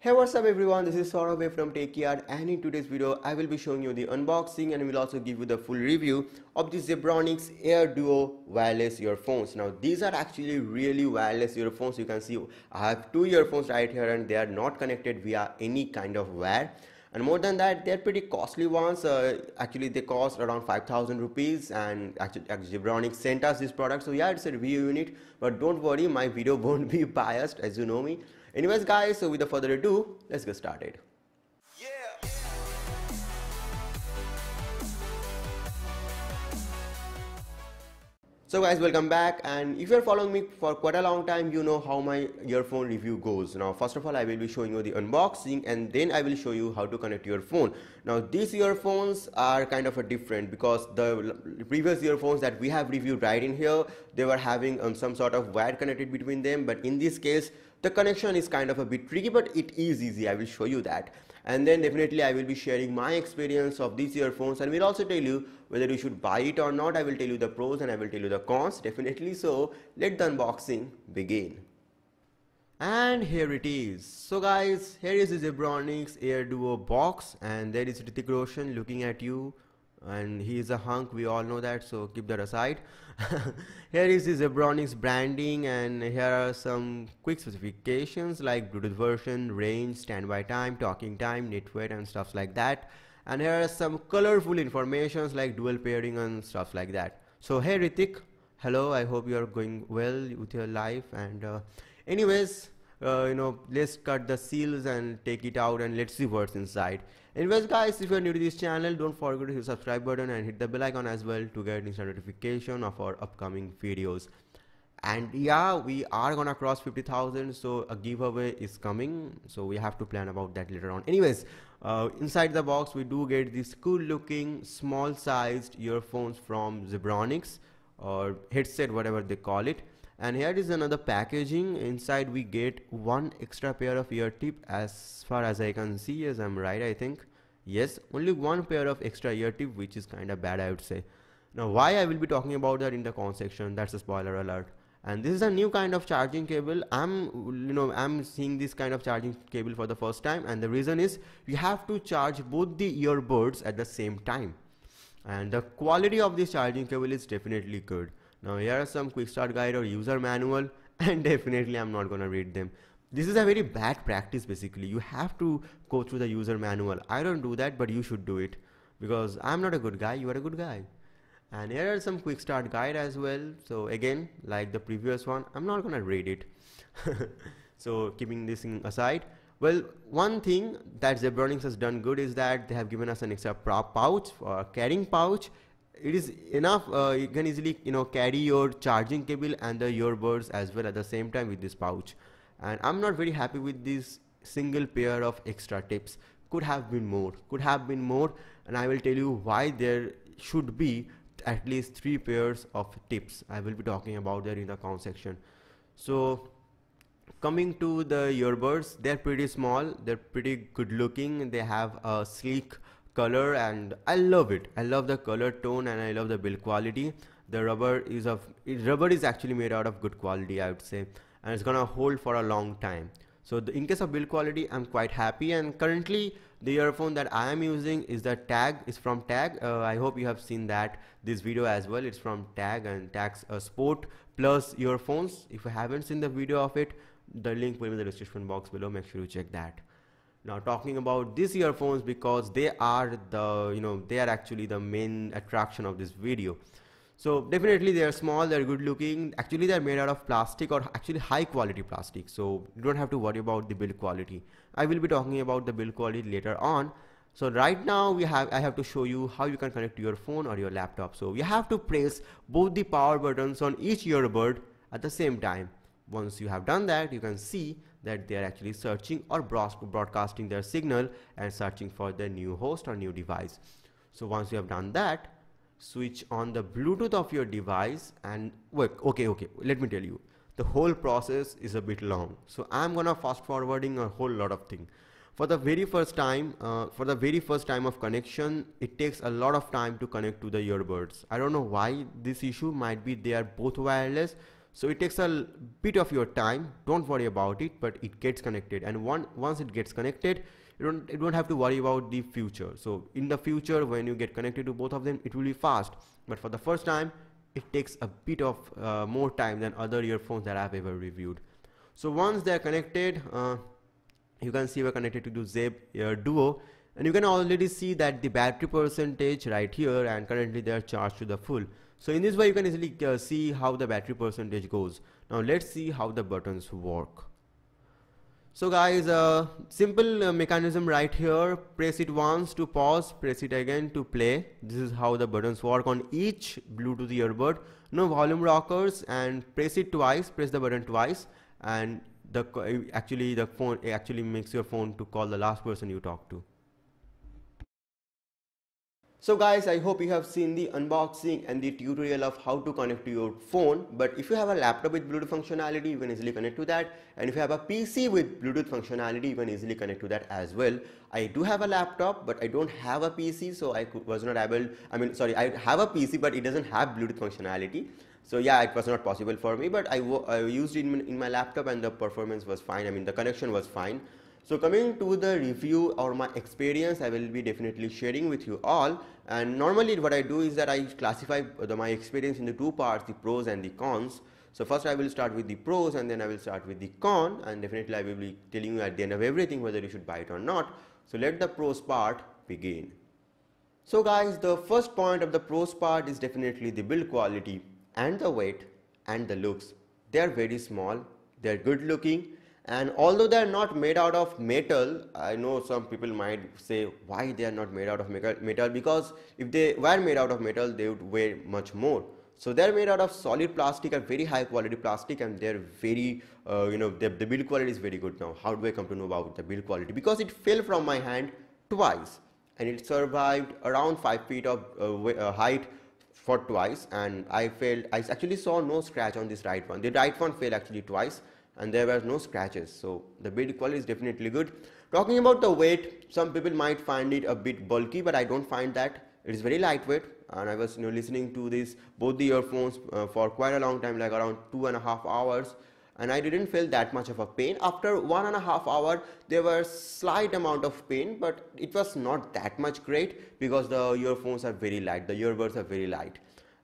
Hey, what's up everyone, this is Saurabh from TechYard, and in today's video I will be showing you the unboxing and will also give you the full review of the Zebronics Air Duo wireless earphones. Now these are actually really wireless earphones. You can see I have two earphones right here and they are not connected via any kind of wire. And more than that, they're pretty costly ones. Actually they cost around 5,000 rupees, and actually Zebronics sent us this product, so yeah, it's a review unit, but don't worry, my video won't be biased, as you know me. Anyways guys, so without further ado, let's get started. So guys, welcome back, and if you're following me for quite a long time, you know how my earphone review goes. Now first of all, I will be showing you the unboxing and then I will show you how to connect your phone. Now these earphones are kind of a different, because the previous earphones that we have reviewed right in here, they were having some sort of wire connected between them, but in this case the connection is kind of a bit tricky, but it is easy. I will show you that, and then definitely I will be sharing my experience of these earphones, and will also tell you whether you should buy it or not. I will tell you the pros and I will tell you the cons, definitely. So let the unboxing begin. And here it is. So guys, here is the Zebronics Air Duo box, and there is Hrithik Roshan looking at you, and he is a hunk, we all know that, so keep that aside. Here is the Zebronics branding, and here are some quick specifications like Bluetooth version, range, standby time, talking time, net weight and stuff like that. And here are some colorful informations like dual pairing and stuff like that. So hey Hrithik, hello, I hope you are going well with your life, and anyways, let's cut the seals and take it out and let's see what's inside. Anyways guys, if you're new to this channel, don't forget to hit the subscribe button and hit the bell icon as well to get instant notification of our upcoming videos. And yeah, we are gonna cross 50,000, so a giveaway is coming, so we have to plan about that later on. Anyways, inside the box we do get these cool looking small sized earphones from Zebronics, or headset, whatever they call it. And here is another packaging. Inside we get one extra pair of ear tip, as far as I can see. Yes, I'm right, I think. Yes, only one pair of extra ear tip, which is kind of bad, I would say. Now why, I will be talking about that in the con section. That's a spoiler alert. And this is a new kind of charging cable. I'm seeing this kind of charging cable for the first time, and the reason is you have to charge both the earbuds at the same time, and the quality of this charging cable is definitely good. Now here are some quick start guide or user manual, and definitely I'm not gonna read them. This is a very bad practice. Basically you have to go through the user manual. I don't do that, but you should do it, because I'm not a good guy, you are a good guy. And here are some quick start guide as well. So again, like the previous one, I'm not gonna read it. So keeping this thing aside, well, one thing that Zebronics has done good is that they have given us an extra pouch, or carrying pouch. It is enough. You can easily carry your charging cable and the earbuds as well at the same time with this pouch. And I'm not very happy with this single pair of extra tips. Could have been more, and I will tell you why there should be at least 3 pairs of tips. I will be talking about that in the con section. So coming to the earbuds, they're pretty small, they're pretty good looking, they have a sleek color and I love it. I love the color tone and I love the build quality. The rubber is actually made out of good quality, I would say, and it's gonna hold for a long time. So in case of build quality, I'm quite happy. And currently the earphone that I am using is from Tag. I hope you have seen this video as well. It's from Tag, and Tag's Sport Plus earphones. If you haven't seen the video of it, the link will be in the description box below. Make sure you check that. Now talking about these earphones, because they are actually the main attraction of this video. So definitely they are small, they're good looking. Actually they're made out of plastic, or actually high quality plastic, so you don't have to worry about the build quality. I will be talking about the build quality later on. So right now I have to show you how you can connect to your phone or your laptop. So you have to press both the power buttons on each earbud at the same time. Once you have done that, you can see that they are actually searching or broadcasting their signal and searching for the new host or new device. So once you have done that, switch on the Bluetooth of your device and work. Okay, let me tell you, the whole process is a bit long, so I'm gonna fast forwarding a whole lot of things. For the very first time of connection, it takes a lot of time to connect to the earbuds. I don't know why this issue, might be they are both wireless, So it takes a bit of your time, don't worry about it, but it gets connected, and once it gets connected, you don't have to worry about the future. So in the future, when you get connected to both of them, it will be fast, but for the first time it takes a bit of more time than other earphones that I've ever reviewed. So once they're connected, you can see we're connected to the Zeb Duo, and you can already see that the battery percentage right here, and currently they are charged to the full. So in this way you can easily see how the battery percentage goes. Now let's see how the buttons work. So guys, simple mechanism right here. Press it once to pause, press it again to play. This is how the buttons work on each Bluetooth earbud. No volume rockers, and press it twice, press the button twice, and the phone actually makes your phone to call the last person you talk to. So guys, I hope you have seen the unboxing and the tutorial of how to connect to your phone. But if you have a laptop with Bluetooth functionality, you can easily connect to that. And if you have a PC with Bluetooth functionality, you can easily connect to that as well. I do have a laptop, but I don't have a PC, so I was not able, I have a PC, but it doesn't have Bluetooth functionality. So yeah, it was not possible for me, but I used it in my laptop and the performance was fine. The connection was fine. So coming to the review or my experience, I will be definitely sharing with you all. And normally what I do is that I classify my experience into two parts, the pros and the cons. So first I will start with the pros, and then I will start with the con, and definitely I will be telling you at the end of everything whether you should buy it or not. So let the pros part begin. So guys, the first point of the pros part is definitely the build quality and the weight and the looks. They are very small, they are good looking. And although they are not made out of metal, I know some people might say why they are not made out of metal, because if they were made out of metal, they would weigh much more. So they are made out of solid plastic, a very high quality plastic, and they are very, the build quality is very good. Now, how do I come to know about the build quality? Because it fell from my hand twice, and it survived around 5 feet of height for twice, and I actually saw no scratch on this right one. The right one fell actually twice, and there were no scratches. So the build quality is definitely good. Talking about the weight, some people might find it a bit bulky, but I don't find that. It is very lightweight, and I was listening to both the earphones for quite a long time, like around 2.5 hours, and I didn't feel that much of a pain. After 1.5 hours, there was slight amount of pain, but it was not that much great because the earphones are very light, the earbuds are very light.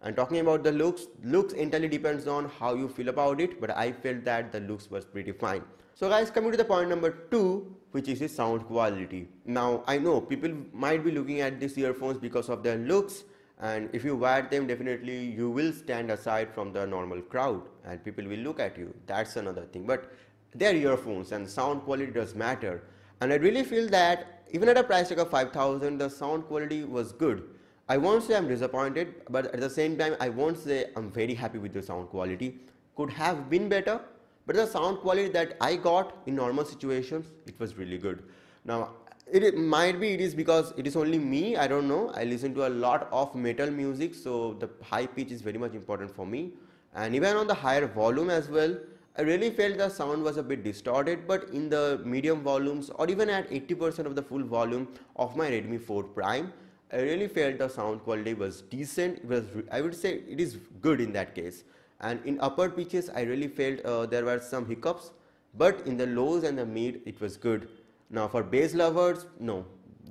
And talking about the looks entirely depends on how you feel about it, but I felt that the looks was pretty fine. So guys, coming to the point number 2, which is the sound quality. Now I know people might be looking at these earphones because of their looks, and if you wear them, definitely you will stand aside from the normal crowd and people will look at you. That's another thing, but they're earphones and sound quality does matter. And I really feel that even at a price tag of 5,000, the sound quality was good. I won't say I'm disappointed, but at the same time I won't say I'm very happy with the sound quality. Could have been better, but the sound quality that I got in normal situations, it was really good. Now it might be it is because it is only me, I don't know. I listen to a lot of metal music, so the high pitch is very much important for me, and even on the higher volume as well, I really felt the sound was a bit distorted. But in the medium volumes, or even at 80% of the full volume of my Redmi 4 Prime, I really felt the sound quality was decent. I would say it is good in that case. And in upper pitches, I really felt there were some hiccups, but in the lows and the mid, it was good. Now for bass lovers, no,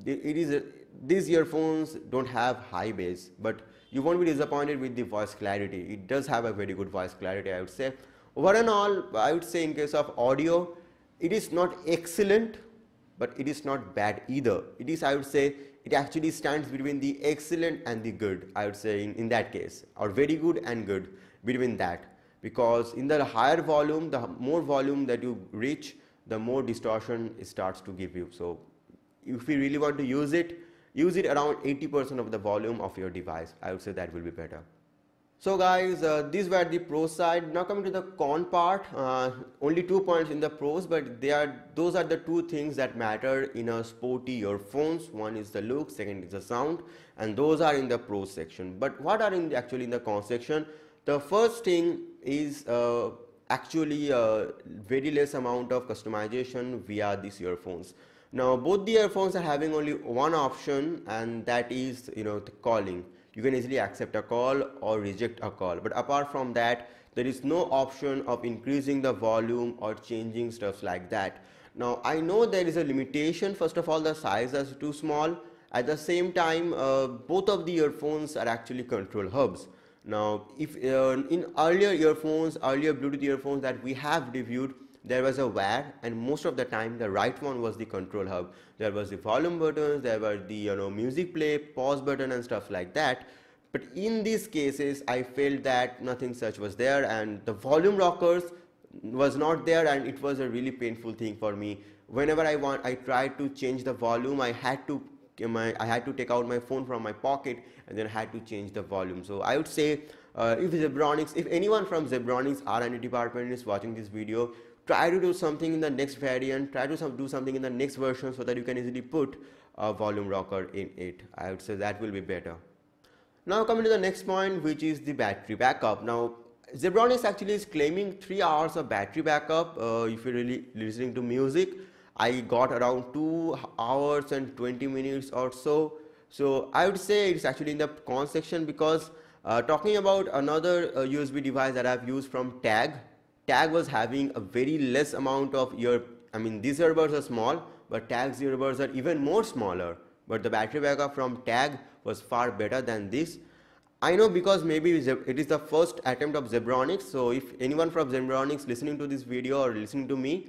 these earphones don't have high bass, but you won't be disappointed with the voice clarity. It does have a very good voice clarity, I would say. Over and all, I would say in case of audio, it is not excellent, but it is not bad either. It is, I would say, it actually stands between the excellent and the good, I would say in that case, or very good and good, between that. Because in the higher volume, the more volume that you reach, the more distortion it starts to give you. So if you really want to use it around 80% of the volume of your device. I would say that will be better. So guys, these were the pro side. Now coming to the con part, only 2 points in the pros, but those are the two things that matter in a sporty earphones. One is the look, second is the sound, and those are in the pros section. But what are actually in the con section? The first thing is actually very less amount of customization via these earphones. Now both the earphones are having only one option, and that is the calling. you can easily accept a call or reject a call. But apart from that, there is no option of increasing the volume or changing stuff like that. Now I know there is a limitation. First of all, the size is too small. At the same time, both of the earphones are actually control hubs. Now if in earlier earphones, earlier Bluetooth earphones that we have reviewed, there was a wire, and most of the time the right one was the control hub. There was the volume buttons, there were the music play, pause button and stuff like that. But in these cases I felt that nothing such was there, and the volume rockers was not there, and it was a really painful thing for me. Whenever I tried to change the volume, I had to take out my phone from my pocket and then I had to change the volume. So I would say if anyone from Zebronics R&D department is watching this video, try to do something in the next variant, try to do something in the next version so that you can easily put a volume rocker in it. I would say that will be better. Now coming to the next point, which is the battery backup. Now Zebronics actually is claiming 3 hours of battery backup. If you're really listening to music, I got around 2 hours and 20 minutes or so. So I would say it's actually in the con section, because talking about another USB device that I've used from Tag was having a very less amount of these earbuds are small, but Tag's earbuds are even more smaller. But the battery backup from Tag was far better than this. I know, because maybe it is the first attempt of Zebronics. So if anyone from Zebronics listening to this video or listening to me,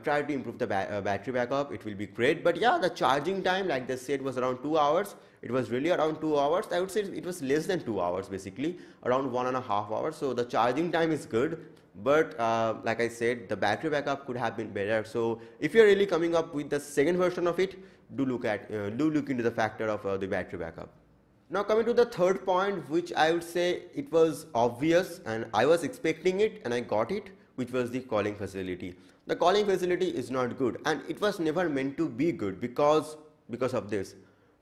try to improve the battery backup, it will be great. But yeah, the charging time, like they said, was around 2 hours. It was really around 2 hours. I would say it was less than 2 hours, basically around 1.5 hours. So the charging time is good, but like I said, the battery backup could have been better. So if you're really coming up with the second version of it, do look into the factor of the battery backup. Now coming to the third point, which I would say it was obvious and I was expecting it and I got it, which was the calling facility. The calling facility is not good, and it was never meant to be good because of this.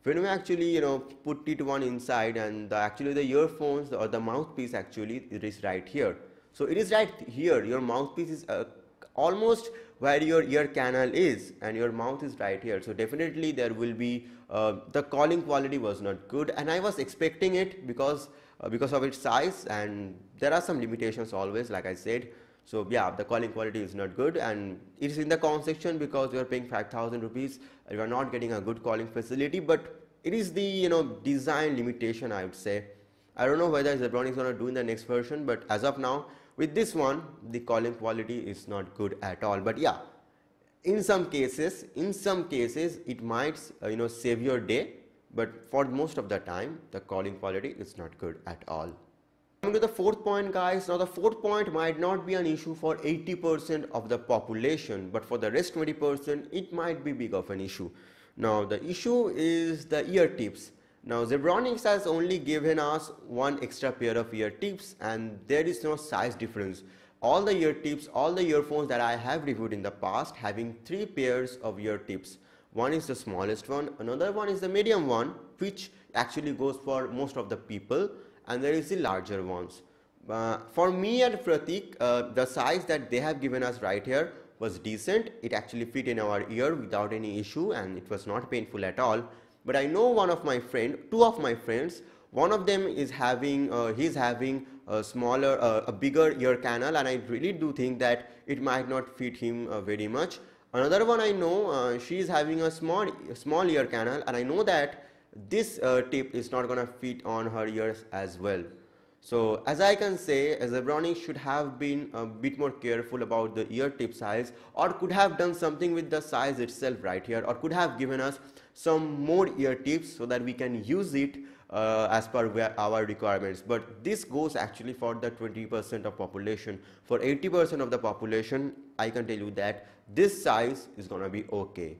When we actually put it one inside, and actually the earphones or the mouthpiece, actually it is right here. So it is right here. Your mouthpiece is almost where your ear canal is, and your mouth is right here. So definitely there will be the calling quality was not good, and I was expecting it because of its size, and there are some limitations always, like I said. So yeah, the calling quality is not good, and it is in the con section because you are paying 5,000 rupees. You are not getting a good calling facility, but it is the design limitation, I would say. I don't know whether Zebronics is going to do in the next version, but as of now, with this one, the calling quality is not good at all. But yeah, in some cases it might save your day, but for most of the time the calling quality is not good at all. Coming to the fourth point, guys. Now the fourth point might not be an issue for 80% of the population, but for the rest 20% it might be big of an issue. Now the issue is the ear tips. Now Zebronics has only given us one extra pair of ear tips, and there is no size difference. All the ear tips, all the earphones that I have reviewed in the past having 3 pairs of ear tips. One is the smallest one, another one is the medium one, which actually goes for most of the people, and there is the larger ones. For me and Pratik, the size that they have given us right here was decent. It actually fit in our ear without any issue, and it was not painful at all. But I know two of my friends, one of them is having he's having a bigger ear canal, and I really do think that it might not fit him very much. Another one I know, she is having a small ear canal, and I know that this tip is not gonna fit on her ears as well. So as I can say, Zebronics should have been a bit more careful about the ear tip size, or could have done something with the size itself right here, or could have given us some more ear tips so that we can use it as per our requirements. But this goes actually for the 20% of population. For 80% of the population, I can tell you that this size is gonna be okay.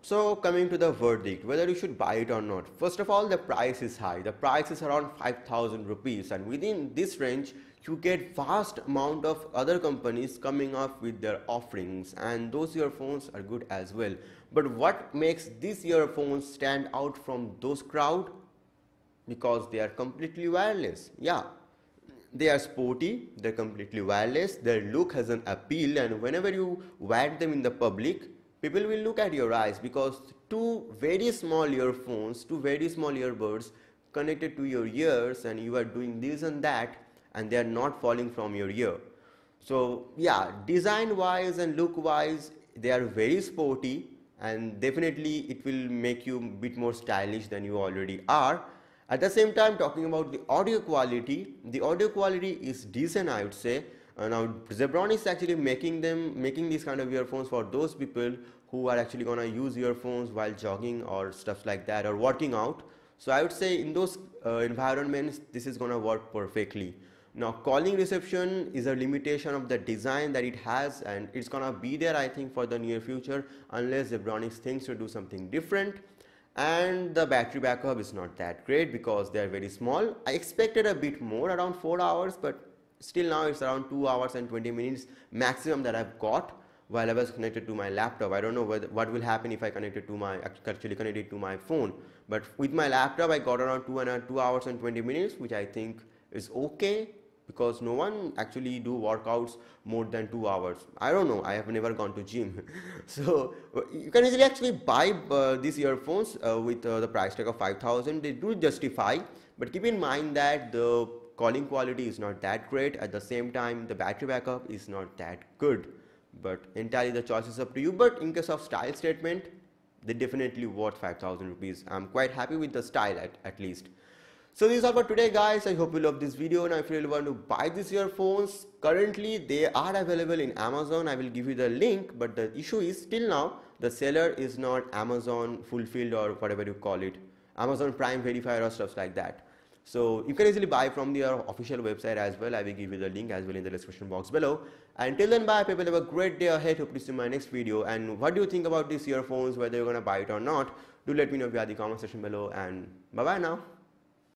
So coming to the verdict, whether you should buy it or not. First of all, the price is high. The price is around 5,000 rupees, and within this range you get vast amount of other companies coming up with their offerings, and those earphones are good as well. But what makes these earphones stand out from those crowd? Because they are completely wireless. Yeah, they are sporty, they're completely wireless, their look has an appeal, and whenever you wear them in the public, people will look at your eyes, because two very small earphones, two very small earbuds connected to your ears and you are doing this and that and they are not falling from your ear. So yeah, design wise and look wise they are very sporty, and definitely it will make you a bit more stylish than you already are. At the same time, talking about the audio quality is decent, I would say. Now Zebronics is actually making these kind of earphones for those people who are actually gonna use earphones while jogging or stuff like that, or working out. So I would say in those environments this is gonna work perfectly. Now calling reception is a limitation of the design that it has, and it's gonna be there I think for the near future unless Zebronics thinks to do something different. And the battery backup is not that great because they are very small. I expected a bit more, around 4 hours, but still now it's around 2 hours and 20 minutes maximum that I've got while I was connected to my laptop. I don't know what will happen if I actually connect it to my phone, but with my laptop I got around 2 hours and 20 minutes, which I think is okay, because no one actually do workouts more than 2 hours. I don't know, I have never gone to gym. So you can easily actually buy these earphones with the price tag of 5,000. They do justify, but keep in mind that the calling quality is not that great. At the same time, the battery backup is not that good, but entirely the choice is up to you. But in case of style statement, they definitely worth 5,000 rupees. I'm quite happy with the style at least. So this is all for today guys. I hope you love this video. Now if you really want to buy these earphones, currently they are available in Amazon. I will give you the link, but the issue is till now the seller is not Amazon fulfilled or whatever you call it, Amazon Prime verified or stuff like that. So you can easily buy from their official website as well. I will give you the link as well in the description box below. Until then, bye people, have a great day ahead. Hope to see you in my next video. And what do you think about these earphones, whether you're gonna buy it or not? Do let me know via the comment section below, and bye bye now.